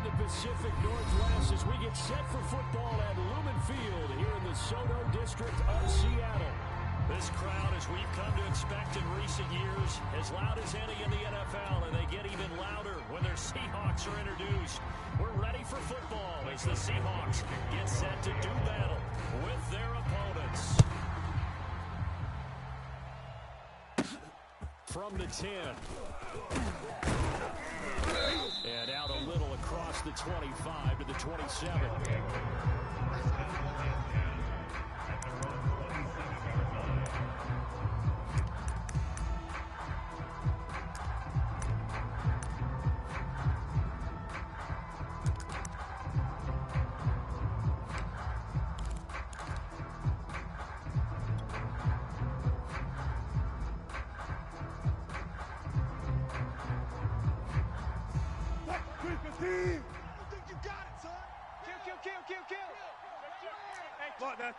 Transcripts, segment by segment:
in the Pacific Northwest as we get set for football at Lumen Field here in the Soto District of Seattle. This crowd, as we've come to expect in recent years, as loud as any in the NFL, and they get even louder when their Seahawks are introduced. We're ready for football as the Seahawks get set to do battle with their opponents. From the 10. And out a little across the 25 to the 27.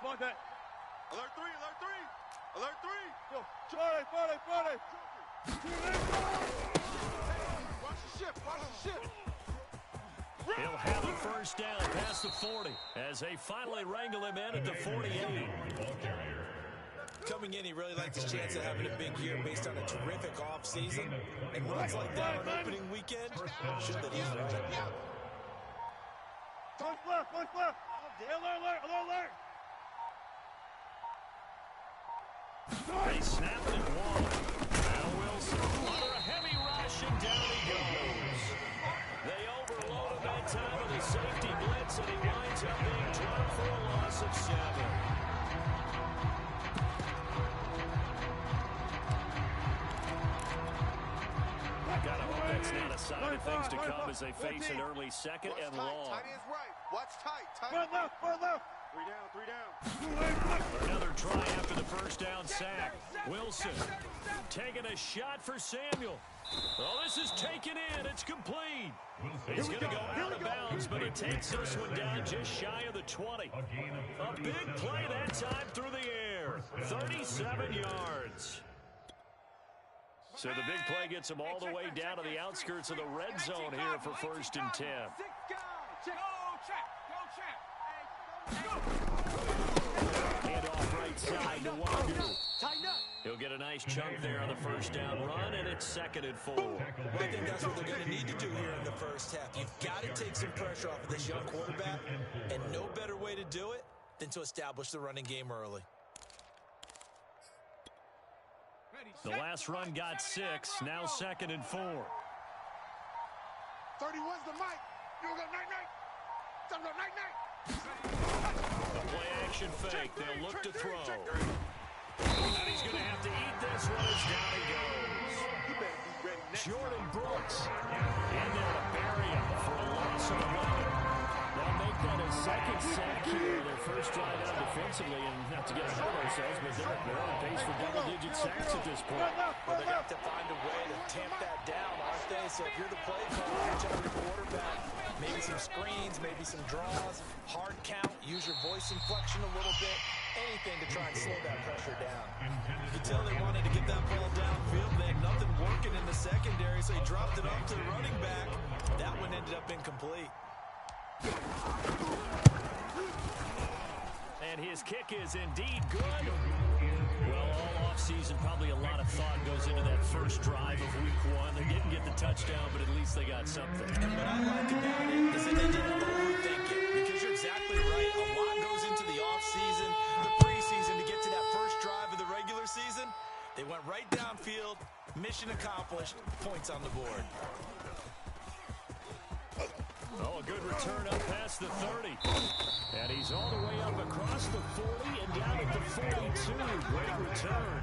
Spot that. Alert 3, alert 3. Alert 3. Yo, Charlie. Watch the ship, watch the ship. He'll have a first down past the 40 as they finally wrangle him in at the 48. Coming in, he really likes his chance of having a big year based on a terrific offseason. And runs like that on opening weekend, should that he's right. Punch left. Alert. They snapped it one. Now Wilson for a heavy rush, and down he goes. They overload him that time with a safety blitz, and he winds up being dropped for a loss of 7. Got to hope that's not a sign of things to come as they face an early second and long. Tight is right. Watch tight. Front left. 3 down. Another try after the first down sack. Wilson taking a shot for Samuel. Oh, this is taken in. It's complete. He's going to go out of bounds, but he takes this one down just shy of the 20. A big play that time through the air. 37 yards. So the big play gets him all the way down to the outskirts of the red zone here for 1st and 10. Hand off right side to Wandu. He'll get a nice chunk there on the first down run, and it's 2nd and 4. Well, I think that's what they're going to need to do here in the first half. You've got to take some pressure off of this young quarterback, and no better way to do it than to establish the running game early. The last run got 6, now 2nd and 4. 31's the mic. You go night. Talk about night. A play action fake. They'll look to throw. And he's going to have to eat this one as down he goes. Jordan Brooks in there to bury him for a loss of 11. They'll make that a second sack here. Their first drive out defensively, and not to get ahead of ourselves, but they're on pace for double-digit sacks at this point. Well, they have to find a way to tamp that down, aren't they? So if you're the play caller, reach out your quarterback, maybe some screens, maybe some draws, hard count, use your voice inflection a little bit, anything to try and slow that pressure down. You could tell they wanted to get that ball downfield. They had nothing working in the secondary, so he dropped it off to the running back. That one ended up incomplete. And his kick is indeed good. Well, all offseason, probably a lot of thought goes into that first drive of week 1. They didn't get the touchdown, but at least they got something. And what I like about it is that they didn't overthink it, because you're exactly right. A lot goes into the offseason, the preseason, to get to that first drive of the regular season. They went right downfield, mission accomplished, points on the board. Oh, a good return up past the 30. And he's all the way up across the 40 and down at the 42. Great return.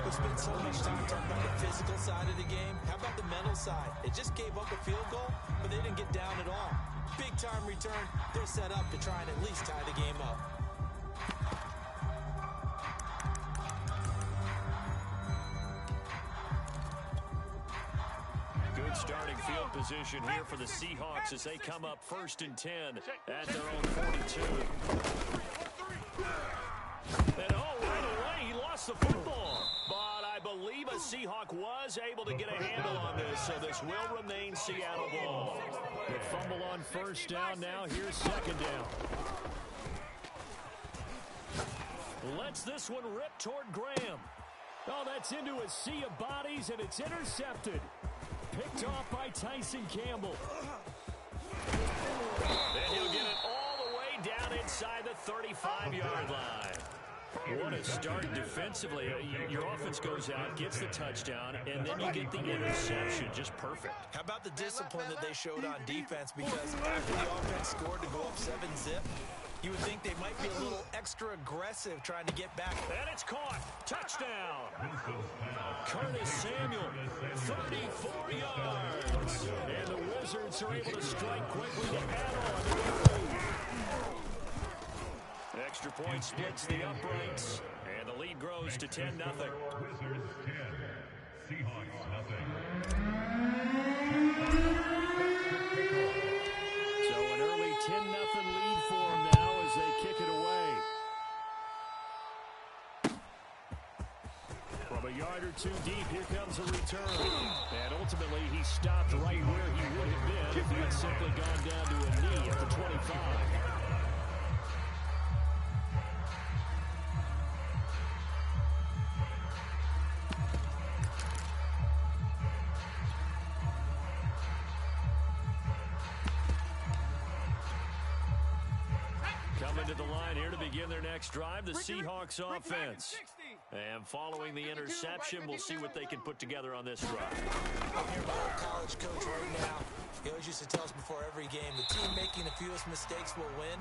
We spent so much time talking about the physical side of the game. How about the mental side? They just gave up a field goal, but they didn't get down at all. Big time return. They're set up to try and at least tie the game up. Good starting field position here for the Seahawks as they come up 1st and 10 at their own 42. And right away, he lost the football. But I believe a Seahawk was able to get a handle on this, so this will remain Seattle ball. The fumble on first down now. Here's second down. Lets this one rip toward Graham. Oh, that's into a sea of bodies, and it's intercepted. Picked off by Tyson Campbell. And he'll get it all the way down inside the 35-yard line. What a start defensively. Your offense goes out, gets the touchdown, and then you get the interception. Just perfect. How about the discipline that they showed on defense? Because after the offense scored to go up 7-zip, you would think they might be a little extra aggressive trying to get back. And it's caught. Touchdown. Curtis Samuel, 34 yards. And the Wizards are able to strike quickly to add on to the lead. Extra point splits the uprights, and the lead grows to 10-0. Wizards 10, Seahawks nothing. So an early 10-0 lead for them now as they kick it away. From a yard or two deep, here comes a return. And ultimately, he stopped right where he would have been if he had simply gone down to a knee at the 25. Coming to the line here to begin their next drive, the Seahawks offense. And following the interception, we'll see what they can put together on this drive. I'm here by our college coach right now. He always used to tell us before every game, the team making the fewest mistakes will win.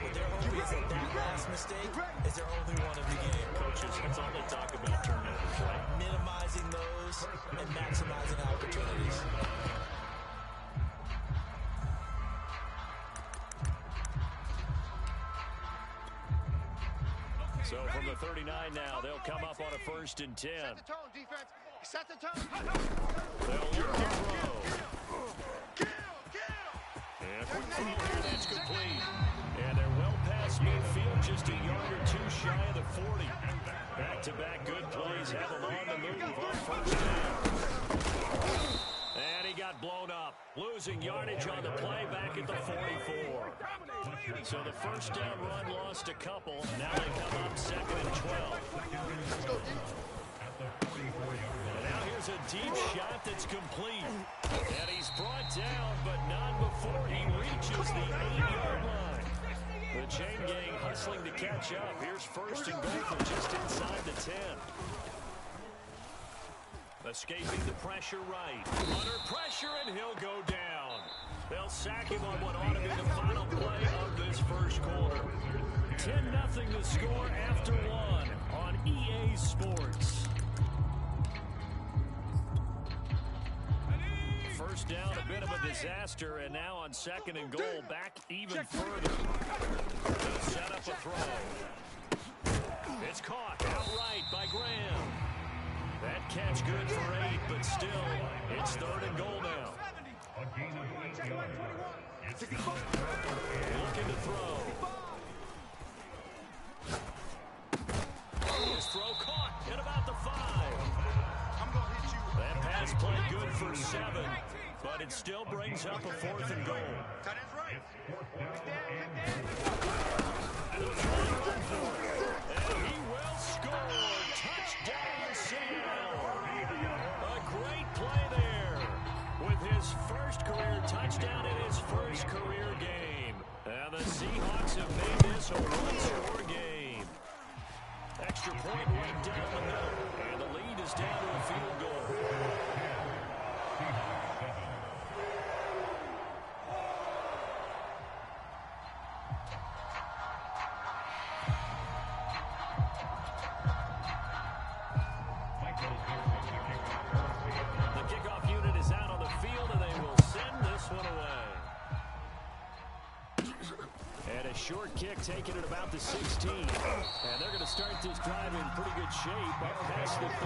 What they're hoping is that last mistake is their only one of the game. Coaches, that's all they talk about, turnovers, right? Minimizing those and maximizing opportunities. So from the 39 now, they'll come up on a 1st and 10. Set the tone, defense. Set the tone. They'll look to throw. Kill. And a quick throw here, that's complete. And they're well past midfield, just a yard or two shy of the 40. Back-to-back good plays have them on the move on 1st down. And he got blown up, losing yardage on the play back at the 44. So the 1st down run lost a couple. Now they come up 2nd and 12. And now here's a deep shot that's complete. And he's brought down, but not before he reaches the 8-yard line. The chain gang hustling to catch up. Here's 1st and goal from just inside the 10. Escaping the pressure right. Under pressure, and he'll go down. They'll sack him on what ought to be the final play of this 1st quarter. 10-0 to score after 1 on EA Sports. 1st down, a bit of a disaster, and now on 2nd and goal, back even further. They'll set up a throw. It's caught outright by Graham. That catch good for 8, but still, it's 3rd and goal now. Looking to throw. His throw caught at about the 5. That pass played good for 7, but it still brings up a 4th and goal. They'll try to run for it. And he will score. Touchdown, Seattle. A great play there with his 1st career touchdown in his 1st career game. And the Seahawks have made this a one-score game. Extra point right down the middle, and the lead is down to a field goal. The kickoff unit is out on the field, and they will send this one away. And a short kick taken at about the 16. And they're going to start this drive in pretty good shape up past the 30.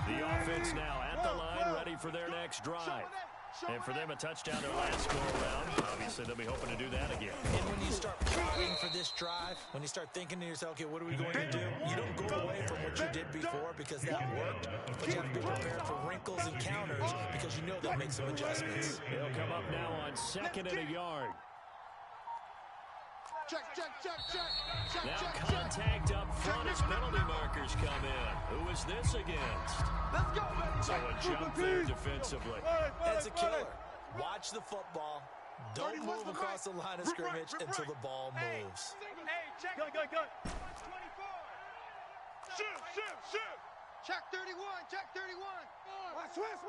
The offense now at the line, ready for their next drive. And for them, a touchdown their last go-around. Obviously, they'll be hoping to do that again. And when you start plotting for this drive, when you start thinking to yourself, okay, what are we going to do? You don't go away from what you did before because that worked, but you have to be prepared for wrinkles and counters because you know they'll make some adjustments. They'll come up now on 2nd and a yard. Check. Now contact up front as penalty markers come in. Who is this against? Let's go, baby. So a jump there defensively. That's a killer. Watch the football. Don't move across the line of scrimmage until the ball moves. Hey, check. Go. 24. Shoot. Check 31. Watch twist.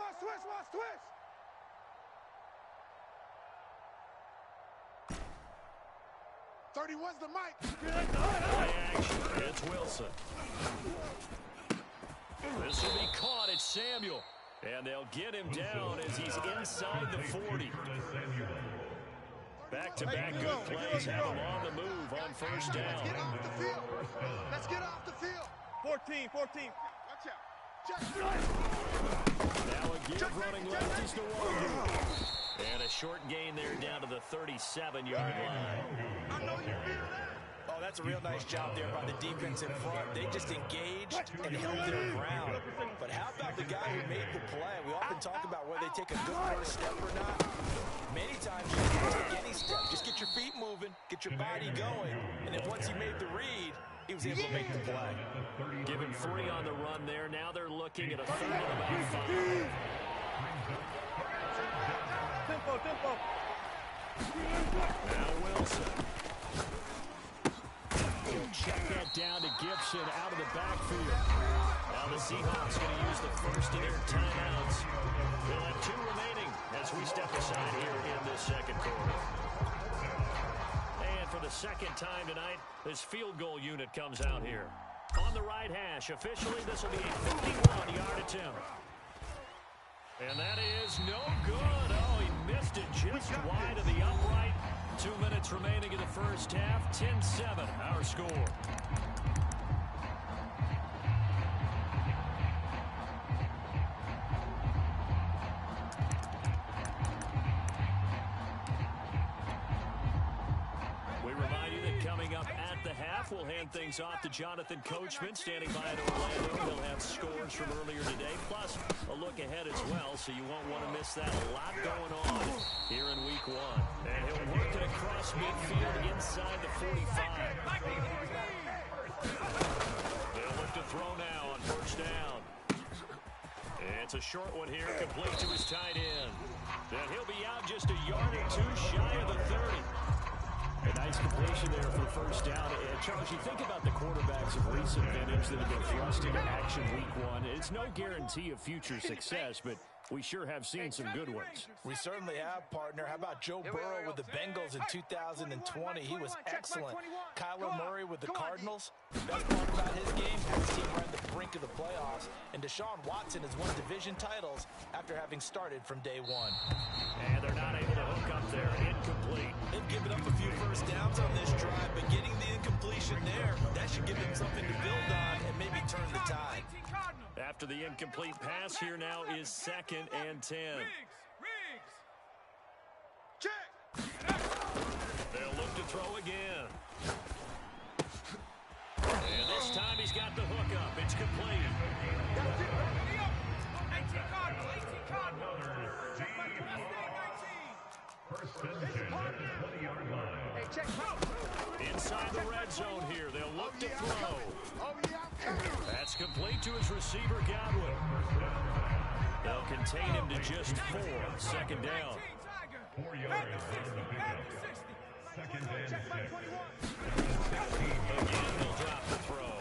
31's the mic. Play action. It's Wilson. This will be caught. It's Samuel. And they'll get him down as he's inside the 40. Back-to-back good plays have him on the move on first down. Let's get off the field. 14. Watch out. Check. Now a give running left is the one. And a short gain there down to the 37-yard line. I know you feel that. Oh, that's a real nice job there by the defense in front. They just engaged and held their ground. But how about the guy who made the play? We often talk about whether they take a good first step or not. Many times you don't take any step. Just get your feet moving, get your body going, and then once he made the read, he was able to make the play. Give him 3 on the run there. Now they're looking at a third and about 5. Tempo. Now Wilson. He'll check that down to Gibson out of the backfield. Now the Seahawks going to use the first of their timeouts. They'll have 2 remaining as we step aside here in this second quarter. And for the second time tonight, this field goal unit comes out here. On the right hash, officially this will be a 51-yard attempt. And that is no good. Oh, he missed it just wide of the upright. 2 minutes remaining in the first half. 10-7, our score. We remind you that coming up at the half, we'll hand things off to Jonathan Coachman, standing by in Orlando. He'll have scores from earlier today, plus a look ahead as well, so you won't want to miss that. A lot going on here in week 1. And he'll work it across midfield inside the 45. They'll look to throw now on first down. It's a short one here, complete to his tight end. And he'll be out just a yard or 2 shy of the 30. A nice completion there for first down. And Charles, you think about the quarterbacks of recent vintage that have been thrust into action week 1. It's no guarantee of future success, but we sure have seen some good ones. We certainly have, partner. How about Joe Burrow with the Bengals in 2020? He was excellent. Kyler Murray with the Cardinals. Best part about his game, had his team right at the brink of the playoffs. And Deshaun Watson has won division titles after having started from day 1. And they're not able to hook up there. Incomplete. They've given up a few first downs on this drive, but getting the incompletion there, that should give them something to build on and maybe turn the tide. After the incomplete pass, here now is 2nd and 10. Check. They'll look to throw again. And this time he's got the hook up. It's complete. First and 10 at the 20-yard line. Inside the red zone here. They'll look to throw. Oh, yeah. That's complete to his receiver, Godwin. They'll contain him to just 4. Second down. 4 yards after the pickup. 2nd and 6. Again, he'll drop the throw.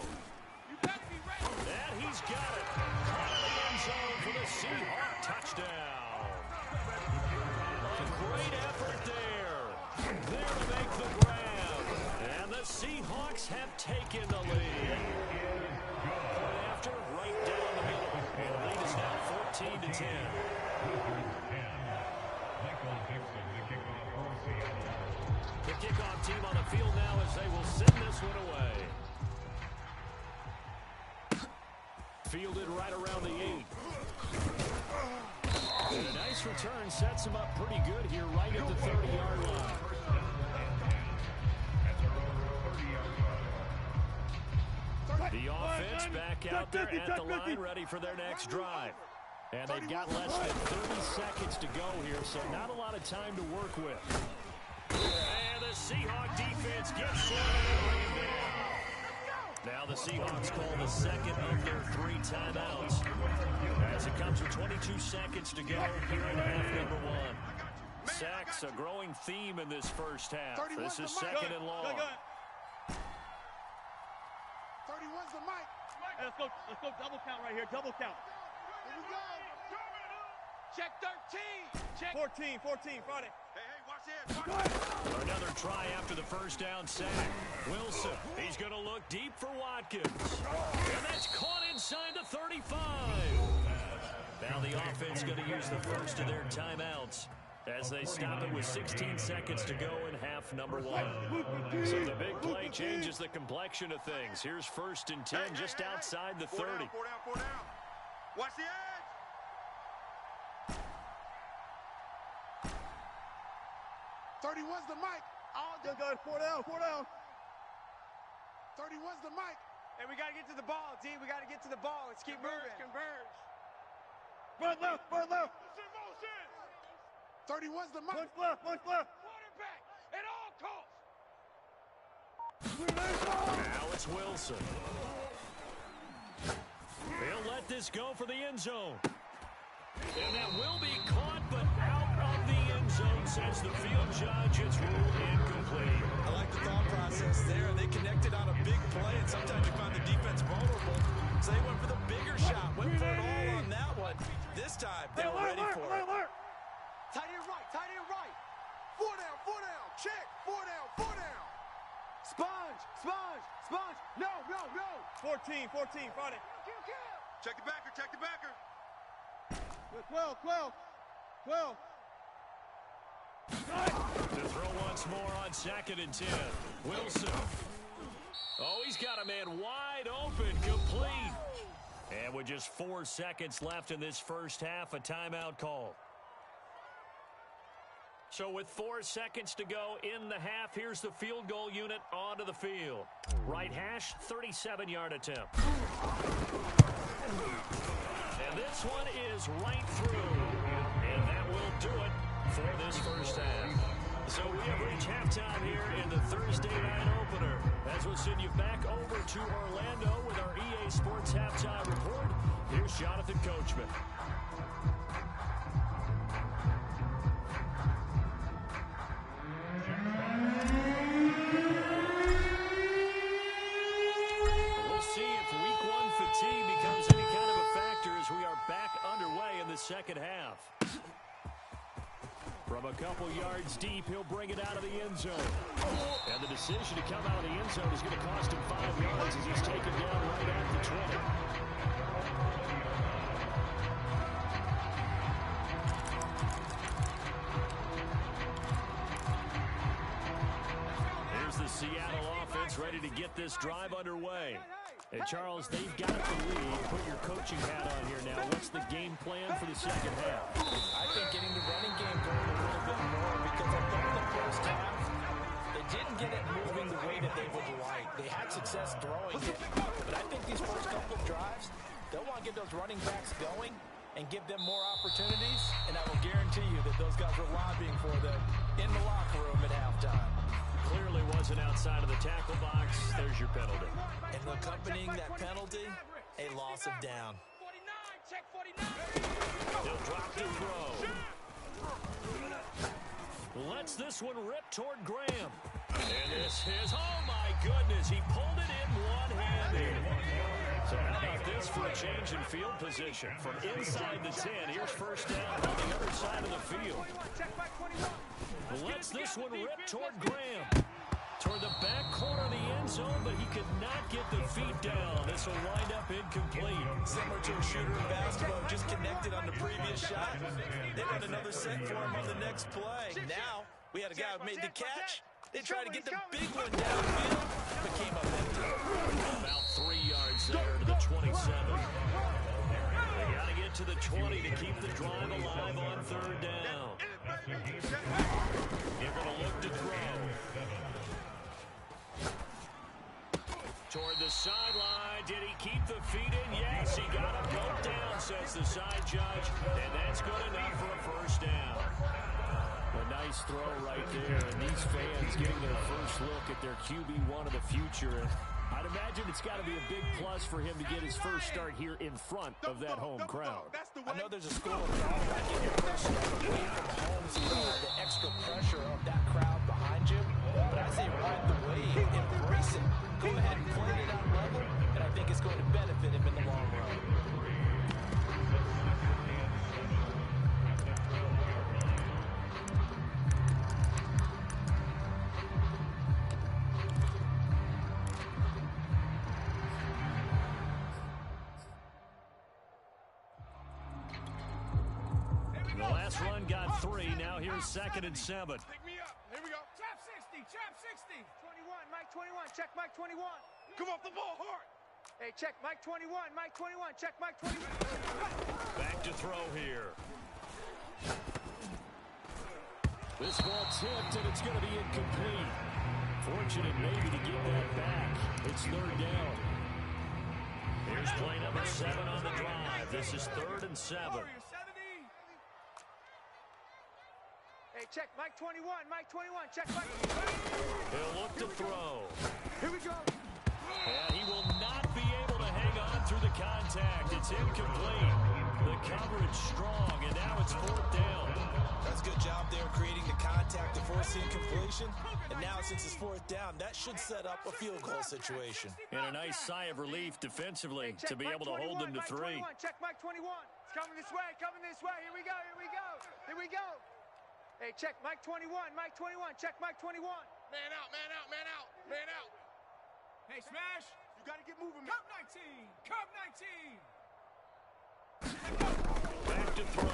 And he's got it. Caught in the end zone for the Seahawks touchdown. Great effort there. There to make the grab. And the Seahawks have taken the lead. Point after, right down the middle. And the lead is now 14-10. The kickoff team on the field now as they will send this one away. Fielded right around the 8. And a nice this return sets him up pretty good here right at the 30-yard line. The offense back out there at the line, ready for their next drive. And they've got less than 30 seconds to go here, so not a lot of time to work with. And the Seahawks defense gets slow. Now the Seahawks call the second of their 3 timeouts, as it comes with 22 seconds to go here in half number 1. Sacks, a growing theme in this first half. This is second and long. 31's the mic. Hey, let's go double count right here. Double count. Here we go. Check 13. Check 14, Friday. Hey, watch it. Another try after the first down sack. Wilson, he's going to look deep for Watkins. And that's caught inside the 35. Now the offense going to use the first of their timeouts as they stop it with 16 seconds to go in half number 1. So the big play changes the complexion of things. Here's 1st and 10 just outside the 30. 4 down. Watch the edge. 31's the mic. Good, 4 down. 31's the mic. Hey, we got to get to the ball, D. We got to get to the ball. Let's keep moving. Converge. Run left. 31's the mic. Punch left. Quarterback at all costs. Now it's Wilson. They'll let this go for the end zone. And that will be caught, but out of the end zone, says the field judge. It's ruled incomplete. I like the thought process there. They connected on a big play, and sometimes you find the defense vulnerable. So they went for the bigger shot, went for it all on that one. This time, they were ready for it. Tight end right. 4 down. Check. 4 down. Sponge. No. 14, Friday. Check the backer. 12. To throw once more on 2nd and 10. Wilson. Oh, he's got a man wide open, complete. And with just 4 seconds left in this first half, a timeout call. So with 4 seconds to go in the half, here's the field goal unit onto the field. Right hash, 37-yard attempt. And this one is right through. And that will do it for this first half. So we have reached halftime here in the Thursday night opener. As we'll send you back over to Orlando with our EA Sports Halftime Report. Here's Jonathan Coachman. We'll see if week 1 fatigue becomes any kind of a factor as we are back underway in the second half. From a couple yards deep, he'll bring it out of the end zone. And the decision to come out of the end zone is going to cost him 5 yards as he's taken down right at the 20. Here's the Seattle offense ready to get this drive underway. And Charles, they've got the lead. Put your coaching hat on here now. What's the game plan for the second half? I think getting the running game going a little bit more, because I thought in the first half, they didn't get it moving the way that they would like. They had success throwing it, but I think these first couple of drives, they'll want to get those running backs going and give them more opportunities, and I will guarantee you that those guys were lobbying for them in the locker room at halftime. Clearly wasn't outside of the tackle box. There's your penalty. And accompanying that penalty, a loss of down. 49. Check 49. He'll drop the throw. Lets this one rip toward Graham. And this is, oh my goodness, he pulled it in one-handed. So how about this for a change in field position? From inside the 10, here's first down on the other side of the field. Lets this one rip toward Graham. Toward the back corner of the end zone, but he could not get the feet down. This will wind up incomplete. Similar to a shooter in basketball, just connected on the previous shot. They run another set for him on the next play. Now, we had a guy who made the catch. They tried to get the big one downfield, but came up empty. About 3 yards there to the 27. They got to get to the 20 to keep the drive alive on third down. They're going to look to throw. Toward the sideline. Did he keep the feet in? Yes, he got him both down, says the side judge. And that's good enough for a first down. A nice throw right there. And these fans getting their first look at their QB1 of the future. I'd imagine it's got to be a big plus for him to get his first start here in front of that home crowd. I know there's a school of thought about getting your first step away from home so you don't have the extra pressure of that crowd behind you. But I say ride the wave, embrace it. Go ahead and play it out level, and I think it's going to benefit him in the long run. The last run got 3. Now here's 2nd and 7. Pick me up. Here we go. Trap 60, trap 60. 21, Mike 21, check Mike 21. Come off the ball hard. Hey, check Mike 21, Mike 21, check Mike 21. Back to throw here. This ball tipped, and it's going to be incomplete. Fortunate maybe to get that back. It's third down. Here's play number 7 on the drive. This is 3rd and 7. Hey, check Mike 21, Mike 21, check Mike 21. He'll look to throw. Here we go. And he will not be able to hang on through the contact. It's incomplete. The coverage strong, and now it's 4th down. That's a good job there creating the contact to force the incompletion. And now since it's 4th down, that should set up a field goal situation. And a nice sigh of relief defensively to be able to hold them to 3. Check Mike 21. It's coming this way, coming this way. Here we go, here we go, here we go. Hey, check Mike 21, Mike 21, check Mike 21. Man out, man out, man out, man out. Hey, Smash, You got to get moving, man. Cup 19, Cup 19. Back to throw.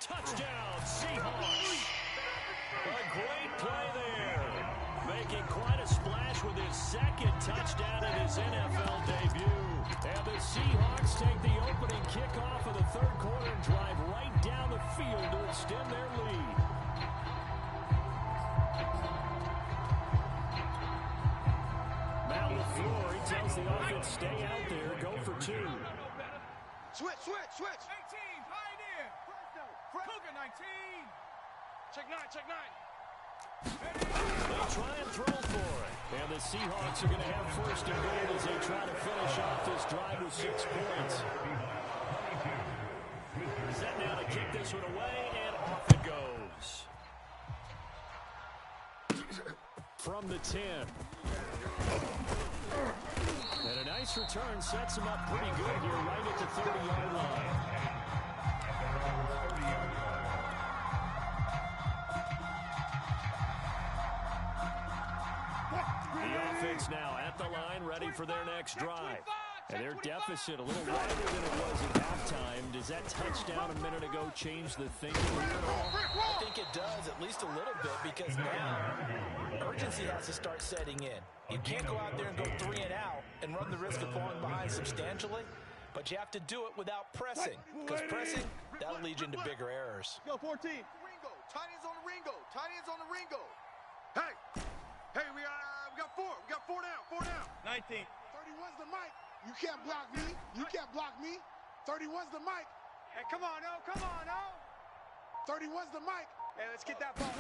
Touchdown, Seahawks. A great play there. Making quite a splash with his 2nd touchdown in his NFL debut. And the Seahawks take the opening kickoff of the 3rd quarter and drive right down the field to extend their lead. Matt LaFleur, he tells the offense, stay out there, go for 2. Switch, switch, switch. 18, Pioneer. Cougar 19. Check 9, check 9. They try and throw for it. And the Seahawks are going to have 1st and goal as they try to finish off this drive with 6 points. Set now to kick this one away, and off it goes. From the 10. And a nice return sets him up pretty good here right at the 30-yard line. The offense now at the line, ready for their next drive. And their deficit a little wider than it was at halftime. Does that touchdown a minute ago change the thinking here at all? I think it does, at least a little bit, because now urgency has to start setting in. You can't go out there and go 3 and out and run the risk of falling behind substantially, but you have to do it without pressing, because pressing, that'll lead you into bigger errors. Go 14. Ringo. Tight ends on the Ringo. Tight ends on the Ringo. Hey. Hey, we got 4. We got 4 down. 4 down. 19. 31's the mic. You can't block me. You can't block me. 31's the mic. Hey, come on, oh, come on, oh. 31's the mic. Hey, let's get that ball.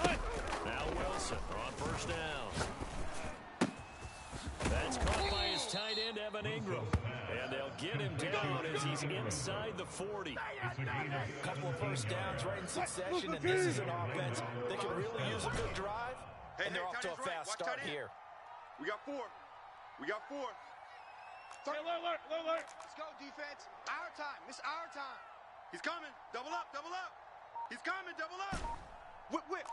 Now Wilson on 1st down. That's caught by his tight end, Evan Ingram. And they'll get him down as he's inside the 40. A couple of 1st downs right in succession, and this is an offense that can really use a good drive, and they're off to a fast start here. We got 4. We got 4. Alert. Let's go, defense. Our time. It's our time. He's coming. Double up. Double up. He's coming. Double up. Whip.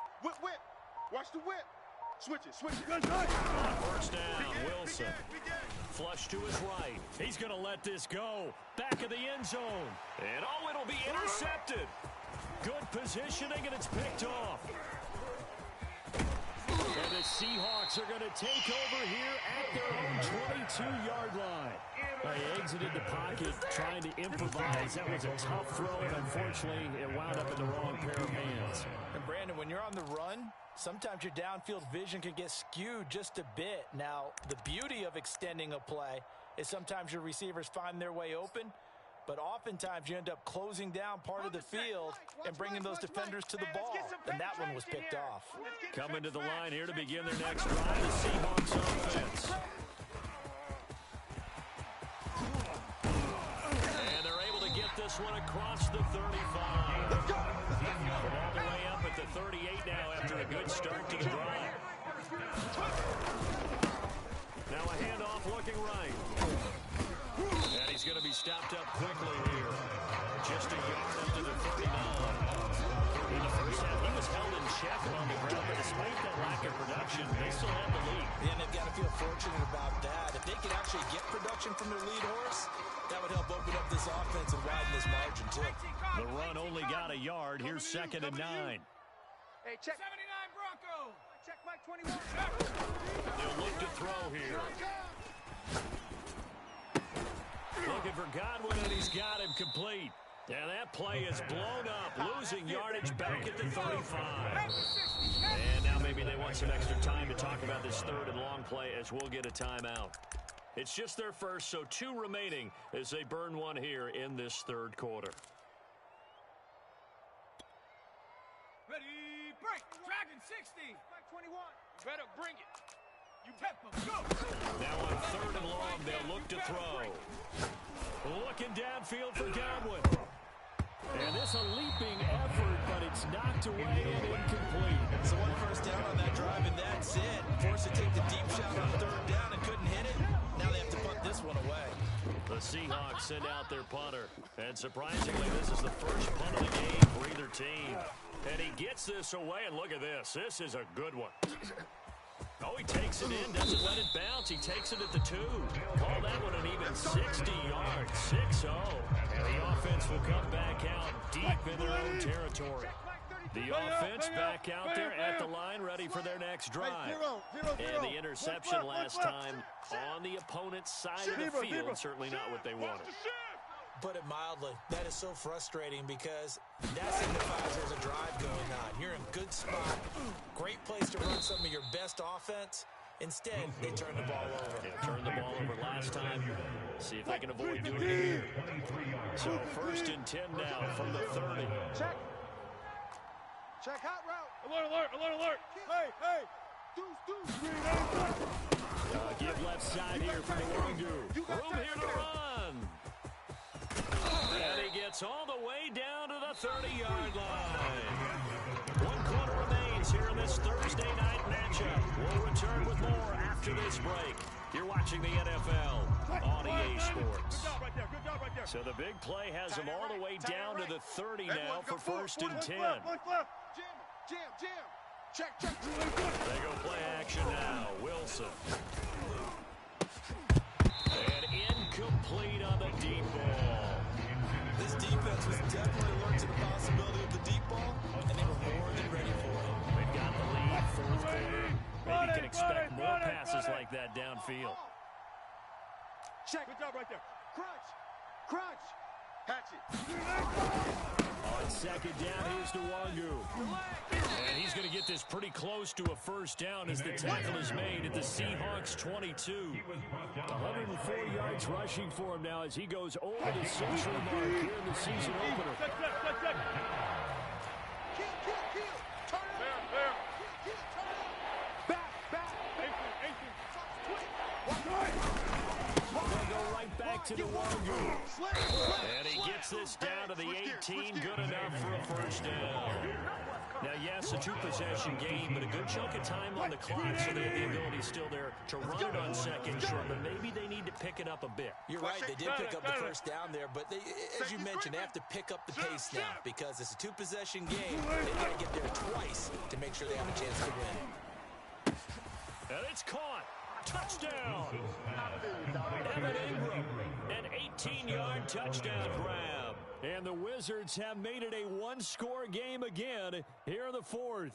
Watch the whip. Switch it. On 1st down, Wilson. Flush to his right. He's going to let this go. Back of the end zone. And it'll be intercepted. Good positioning, and it's picked off. And the Seahawks are going to take over here at their own 22-yard line. They exited the pocket trying to improvise. That was a tough throw, and unfortunately, it wound up in the wrong pair of hands. And Brandon, when you're on the run, sometimes your downfield vision can get skewed just a bit. Now, the beauty of extending a play is sometimes your receivers find their way open, but oftentimes you end up closing down part of the field and bringing those defenders to the ball, and that one was picked off. Coming to the line here to begin their next drive, the Seahawks offense. And they're able to get this one across the 35. All the way up at the 38 now after a good start to the drive. Now a handoff looking right. And he's going to be stopped up quickly here. Just a yard up to the 39. In the first half, he was held in check on the ground, but despite that lack of production, they still have the lead. And they've got to feel fortunate about that. If they could actually get production from their lead horse, that would help open up this offense and widen this margin, too. The run only got a yard. Here's 2nd and 9. Hey, check 79 Bronco. Check Mike 21. They'll look to throw here. Looking for Godwin, and he's got him complete. And that play is blown up, losing yardage back at the 35. And now maybe they want some extra time to talk about this 3rd and long play as we'll get a timeout. It's just their first, so 2 remaining as they burn one here in this 3rd quarter. Ready, break. Dragon 60. Mike 21. Better bring it. You pep them. Go. Now on 3rd and long, they'll look to throw. Looking downfield for Godwin. And this a leaping effort, but it's knocked away and incomplete. So 1 first down on that drive, and that's it. Forced to take the deep shot on 3rd down and couldn't hit it. Now they have to punt this one away. The Seahawks send out their punter. And surprisingly, this is the first punt of the game for either team. And he gets this away, and look at this. This is a good one. Oh, he takes it in, doesn't let it bounce. He takes it at the 2. Call that one an even 60 yards, 6-0. And the offense will come back out deep in their own territory. The offense back out there at the line, ready for their next drive. And the interception last time on the opponent's side of the field, certainly not what they wanted. Put it mildly, that is so frustrating because that signifies there's a drive going on. You're in a good spot, great place to run some of your best offense. Instead, they turn the ball over. Yeah, turned the ball over last time. See if they can avoid doing it here. So 1st and 10 now from the 30. Check. Check hot route. Alert, alert, alert, alert. Hey, hey. Deuce. Give left side here for Nwangu. Room here to run. And he gets all the way down to the 30-yard line. 1 quarter remains here in this Thursday night matchup. We'll return with more after this break. You're watching the NFL on EA Sports. Good job right there. Good job right there. So the big play has him all the way down to the 30 now for 1st and 10. Look left. Jam. Check. They go play action now. Wilson. And incomplete on the deep ball. This defense was definitely alert to the possibility of the deep ball, and they were more than ready for it. They've got the lead, 4th quarter. Maybe can expect more passes like that downfield. Check. Good job right there. Crunch. Hatch it. On 2nd down, here's Nwangu. And he's going to get this pretty close to a 1st down as the tackle is made at the Seahawks 22. 104 yards rushing for him now as he goes over the century mark here in the season opener. Check. Kill. Turn it. There. Back. 18. They'll go right back to Nwangu. And he gets this down to the 18, good enough for a 1st down. Now, yes, a 2-possession game, but a good chunk of time on the clock, so they have the ability still there to run it on 2nd short, but maybe they need to pick it up a bit. You're right, they did pick up the 1st down there, but they, as you mentioned, they have to pick up the pace now because it's a 2-possession game. They've got to get there twice to make sure they have a chance to win. And it's caught. Touchdown. Evan Ingram, an 18-yard touchdown grab. And the Wizards have made it a 1-score game again here in the 4th.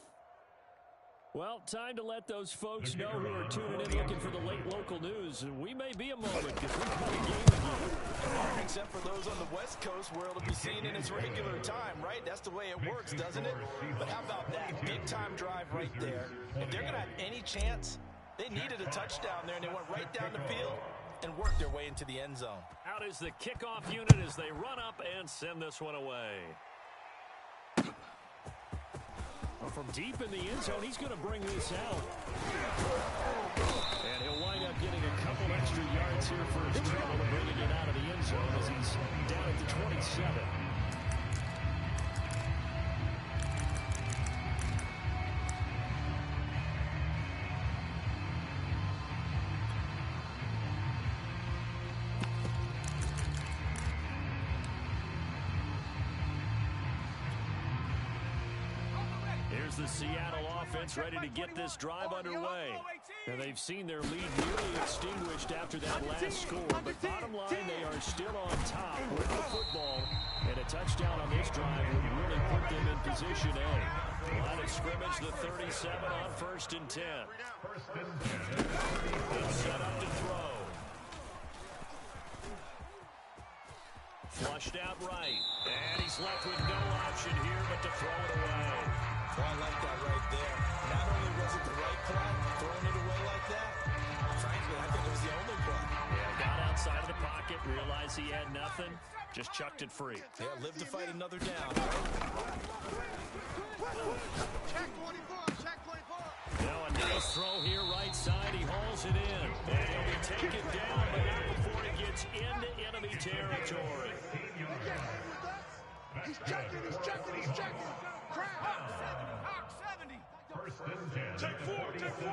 Well, time to let those folks know who are tuning in looking for the late local news. We may be a moment because we've got a game again. Except for those on the West Coast where it'll be seen in its regular time, right? That's the way it works, doesn't it? But how about that big-time drive right there? If they're going to have any chance, they needed a touchdown there, and they went right down the field and worked their way into the end zone. Out is the kickoff unit as they run up and send this one away. Well, from deep in the end zone, he's going to bring this out. And he'll wind up getting a couple extra yards here for his trouble and bringing it out of the end zone as he's down at the 27. The Seattle offense ready to get this drive underway. Now they've seen their lead nearly extinguished after that last score, but bottom line, they are still on top with the football, and a touchdown on this drive would really put them in position A. Line of scrimmage, the 37 on 1st and 10. He's set up to throw. Flushed out right, and he's left with no option here but to throw it away. Well, I like that right there. Not only was it the right play, throwing it away like that, frankly, I think it was the only play. Yeah, got outside of the pocket, realized he had nothing, just chucked it free. Yeah, live to fight another down. Check 24, check 24. Now a nice throw here, right side. He hauls it in. And he'll be taken down, but not before he gets into enemy territory. He's checking, he's checking, he's checking. Crap. Hawk 70. Take 4, take 4.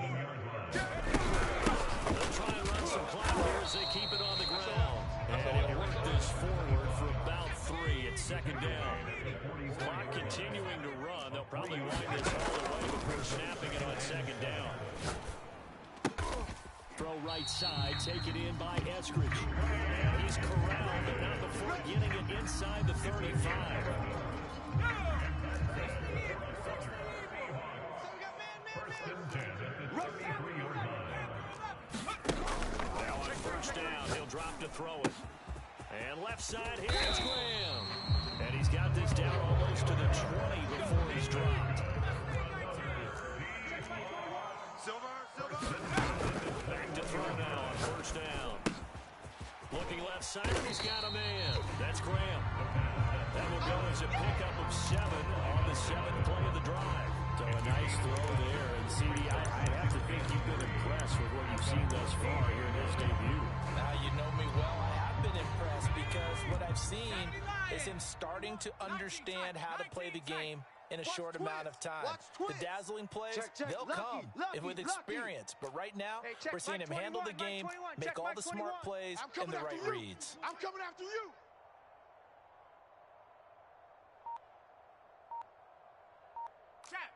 They'll try and run some clock here as they keep it on the ground. And he'll work this forward for about 3 at 2nd down. Clock continuing to run. They'll probably wind this all the way before snapping it on 2nd down. Throw right side, taken in by Eskridge. And he's corralled, but not before getting it inside the 35. Now on 1st down, he'll drop to throw it. And left side, here's Graham. And he's got this down almost to the 20 before he's dropped. Back to throw now on 1st down. Looking left side, and he's got a man. That's Graham. That will go as a pickup of 7 on the 7th play of the drive. So a nice throw there. And CD, I have to think you've been impressed with what you've seen thus far here in his debut. Now, you know me well. I have been impressed because what I've seen is him starting to understand how to play the game in a short amount of time. The dazzling plays, they'll come with experience. But right now, we're seeing him handle the game, make all the smart plays and the right reads. I'm coming after you. Check.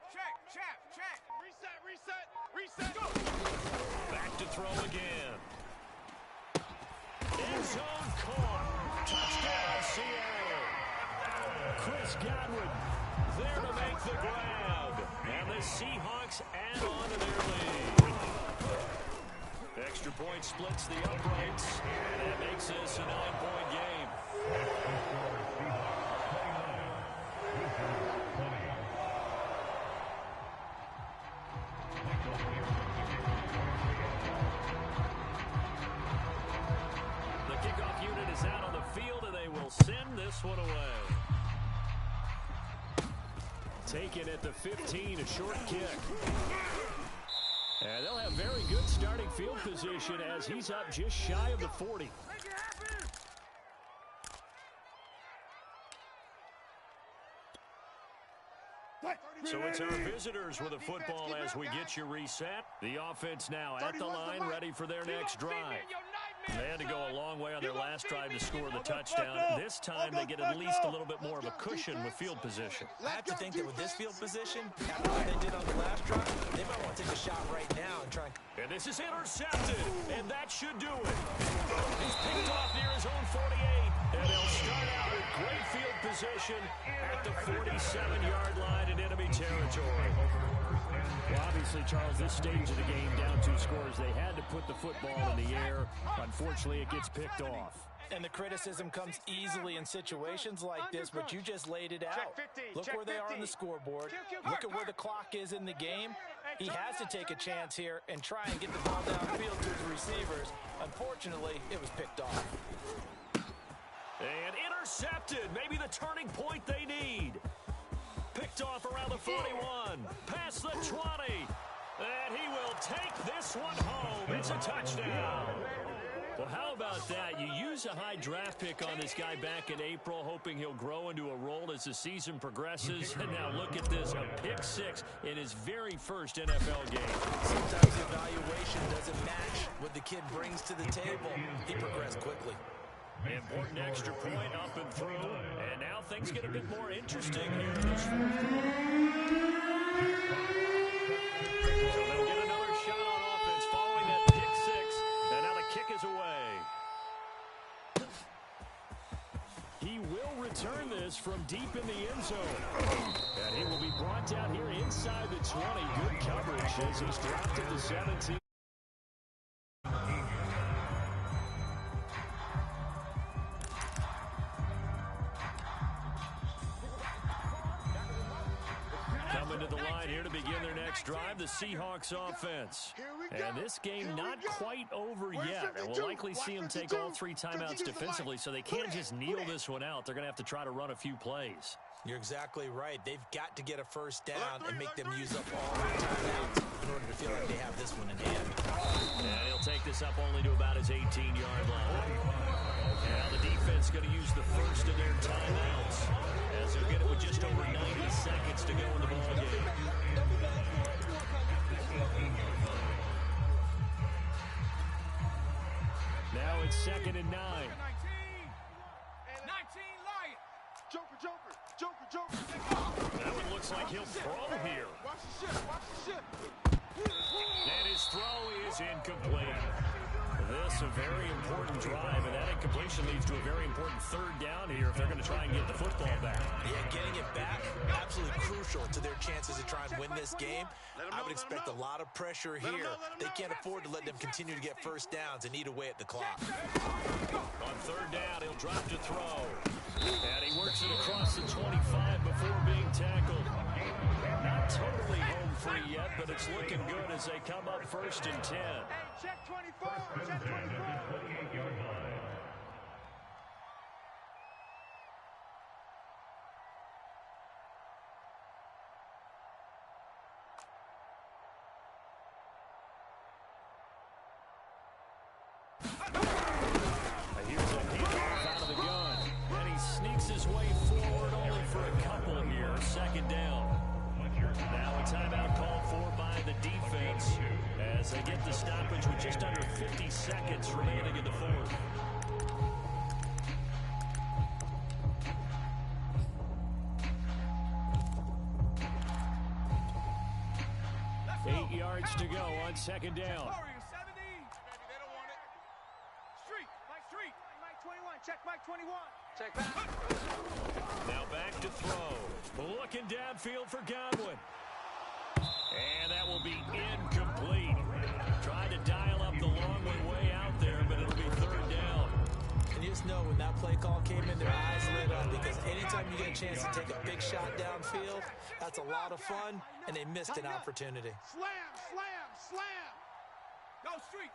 Reset. Go. Back to throw again. End zone caught. Touchdown, Seattle. Chris Godwin there to make the grab. And the Seahawks add on to their lead. Extra point splits the uprights. And that makes this a 9-point game. The kickoff unit is out on the field, and they will send this one away. Taken at the 15, a short kick. And they'll have very good starting field position as he's up just shy of the 40. So it's our visitors with a football as we get you reset. The offense now at the line, ready for their next drive. They had to go a long way on their last drive to score the touchdown. This time they get at least a little bit more of a cushion with field position. I have to think that with this field position, after what they did on the last drive, they might want to take a shot right now and try and... And this is intercepted, and that should do it. He's picked off near his own 48, and they'll start out with great field position at the 47-yard line in enemy territory. Well, obviously, Charles, this stage of the game, down 2 scores, they had to put the football in the air. Unfortunately, it gets picked off. And the criticism comes easily in situations like this, but you just laid it out. Look where they are on the scoreboard. Look at where the clock is in the game. He has to take a chance here and try and get the ball downfield to his receivers. Unfortunately, it was picked off. And intercepted. Maybe the turning point they need. Picked off around the 41. Past the 20. And he will take this one home. It's a touchdown. Well, how about that? You use a high draft pick on this guy back in April, hoping he'll grow into a role as the season progresses. And now look at this, a pick 6 in his very first NFL game. Sometimes the evaluation doesn't match what the kid brings to the table. He progressed quickly. Important extra point up and through. And now things get a bit more interesting here in this fourth quarter. So they'll get another shot on offense following that pick 6. And now the kick is away. He will return this from deep in the end zone. And he will be brought down here inside the 20. Good coverage as he's dropped to the 17. Coming to the line here to begin their next drive, the Seahawks offense. And this game not quite over yet. And we'll likely see them take all 3 timeouts defensively, so they can't just kneel this one out. They're going to have to try to run a few plays. You're exactly right. They've got to get a first down and make them use up all their timeouts in order to feel like they have this one in hand. And he'll take this up only to about his 18-yard line. Now the defense going to use the first of their timeouts as they'll get it with just over 90 seconds to go in the ball game. Now it's 2nd and 9. 19 Lion. Joker. That one looks like he'll throw here. Watch the ship. And his throw is incomplete. This a very important drive, and that incompletion leads to a very important 3rd down here if they're going to try and get the football back. Yeah, getting it back, absolutely crucial to their chances to try and win this game. I would expect a lot of pressure here. They can't afford to let them continue to get first downs and eat away at the clock. On 3rd down, he'll drop to throw. And he works it across the 25 before being tackled. Not totally home free yet, but it's looking good as they come up 1st and 10. Hey, check 24. Check 24. Here's a handoff out of the gun. And he sneaks his way forward only for a couple here. 2nd down. Now a timeout called for by the defense as they get the stoppage with just under 50 seconds remaining in the 4th. Eight yards to go on 2nd down. Mike 21. Check Mike 21. Check back. Now back to throw. Looking downfield for Godwin. And that will be incomplete. Tried to dial up the long way out there, but it'll be 3rd down. And you just know when that play call came in, their eyes lit up because anytime you get a chance to take a big shot downfield, that's a lot of fun, and they missed an opportunity. Slam. Go street.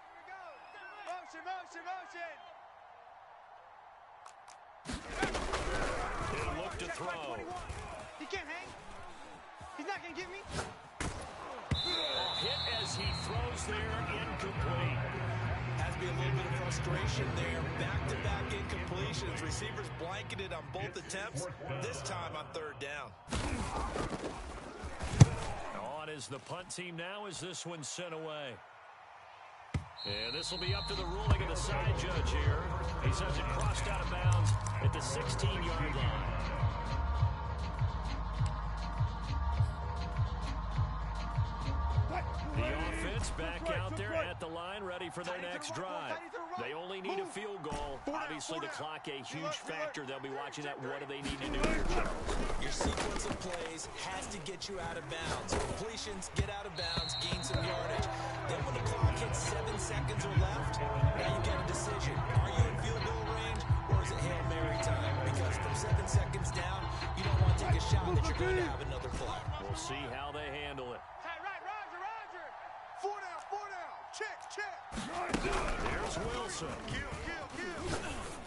Motion. He'll look to throw. He can't hang. He's not going to get me. Hit as he throws there, incomplete. Has to be a little bit of frustration there. Back-to-back incompletions. Receivers blanketed on both attempts, this time on 3rd down. On is the punt team now as this one's sent away. And this will be up to the ruling of the side judge here. He says it crossed out of bounds at the 16-yard line. The offense back out there at the line, ready for their next drive. They only need a field goal. Obviously, the clock a huge factor. They'll be watching that. What do they need to do here, Charles? Your sequence of plays has to get you out of bounds. Completions, get out of bounds, gain some yardage. Then when the clock hits 7 seconds or left, now you get a decision. Are you in field goal range, or is it Hail Mary time? Because from 7 seconds down, you don't want to take a shot that you're going to have another flag. We'll see how they handle it. Hey, right, Roger. 4 down. Check. There's Wilson. Kill.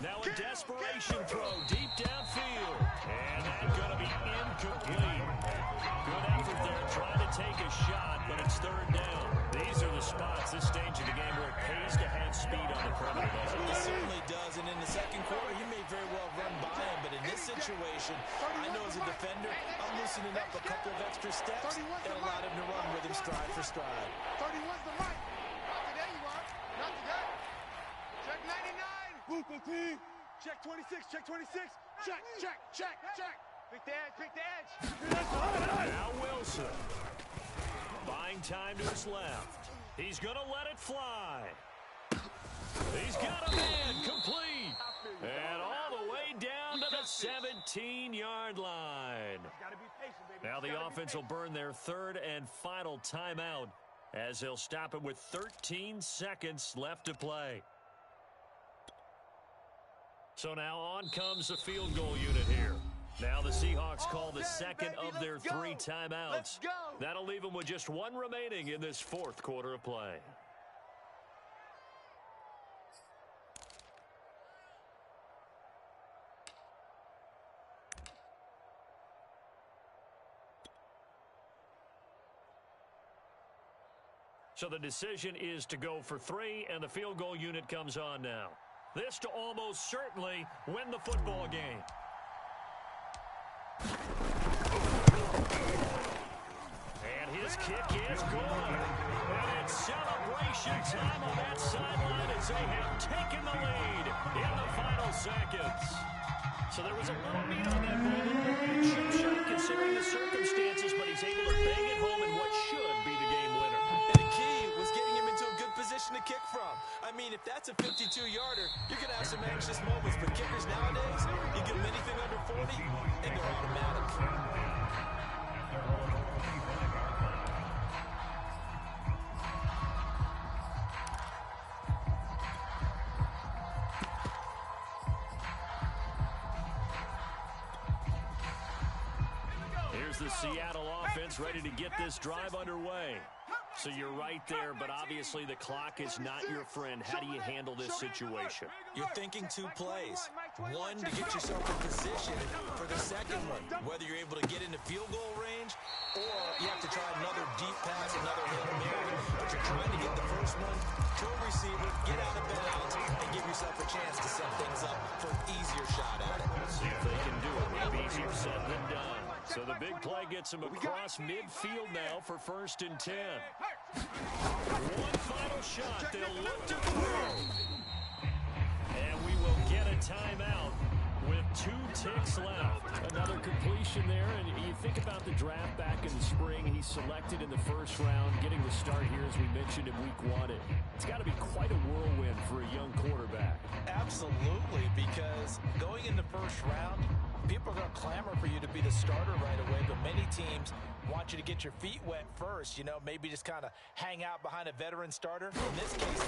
Now a desperation throw deep downfield. And that's going to be incomplete. Good effort there trying to take a shot, but it's third down. These are the spots, this stage of the game, where it pays to have speed on the perimeter. It certainly does, and in the second quarter, he may very well run by him, but in this situation, I know as a defender, I'm loosening up a couple of extra steps and allowed him to run with him stride for stride. 31's the right. Not today, you are. Not today. Check 99. Check 26. Check. Pick the edge. Now Wilson. Buying time to his left. He's going to let it fly. He's got a man complete. And all the way down to the 17-yard line. Now the offense will burn their third and final timeout as they'll stop it with 13 seconds left to play. So now on comes the field goal unit here. Now the Seahawks call the second of their 3 timeouts. That'll leave them with just 1 remaining in this fourth quarter of play. So the decision is to go for 3, and the field goal unit comes on now. This to almost certainly win the football game. And his kick is good. And it's celebration time on that sideline as they have taken the lead in the final seconds. So there was a little meat on that ball, a little cheap shot considering the circumstances, but he's able to bang it home in what should be the game winner. And the key was getting him into a good position to kick from. I mean, if that's a 52-yarder, you're going to have some anxious moments, but kickers nowadays, you give them anything under 40, and they're automatic. Here's the Seattle offense ready to get this drive underway. So you're right there, but obviously the clock is not your friend. How do you handle this situation? You're thinking 2 plays. One, to get yourself in position for the second one, whether you're able to get into field goal range or you have to try another deep pass, another Hail Mary. But you're trying to get the first one to a receiver, get out of bounds, and give yourself a chance to set things up for an easier shot at it. See if they can do it. Maybe easier said than done. So the big play gets him across midfield now for 1st and 10. One final shot. They'll look to throw. And we will get a timeout with 2 ticks left. Another completion there. And you think about the draft back in the spring. He's selected in the first round, getting the start here, as we mentioned, in week 1. It's got to be quite a whirlwind for a young quarterback. Absolutely, because going in the first round, people are going to clamor for you to be the starter right away, but many teams want you to get your feet wet first, you know, maybe just kind of hang out behind a veteran starter. In this case,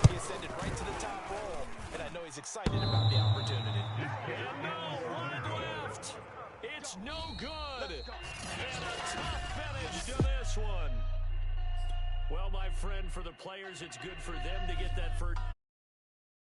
he ascended right to the top role, and I know he's excited about the opportunity. And no run left. It's no good. And a tough finish to this one. Well, my friend, for the players, it's good for them to get that first.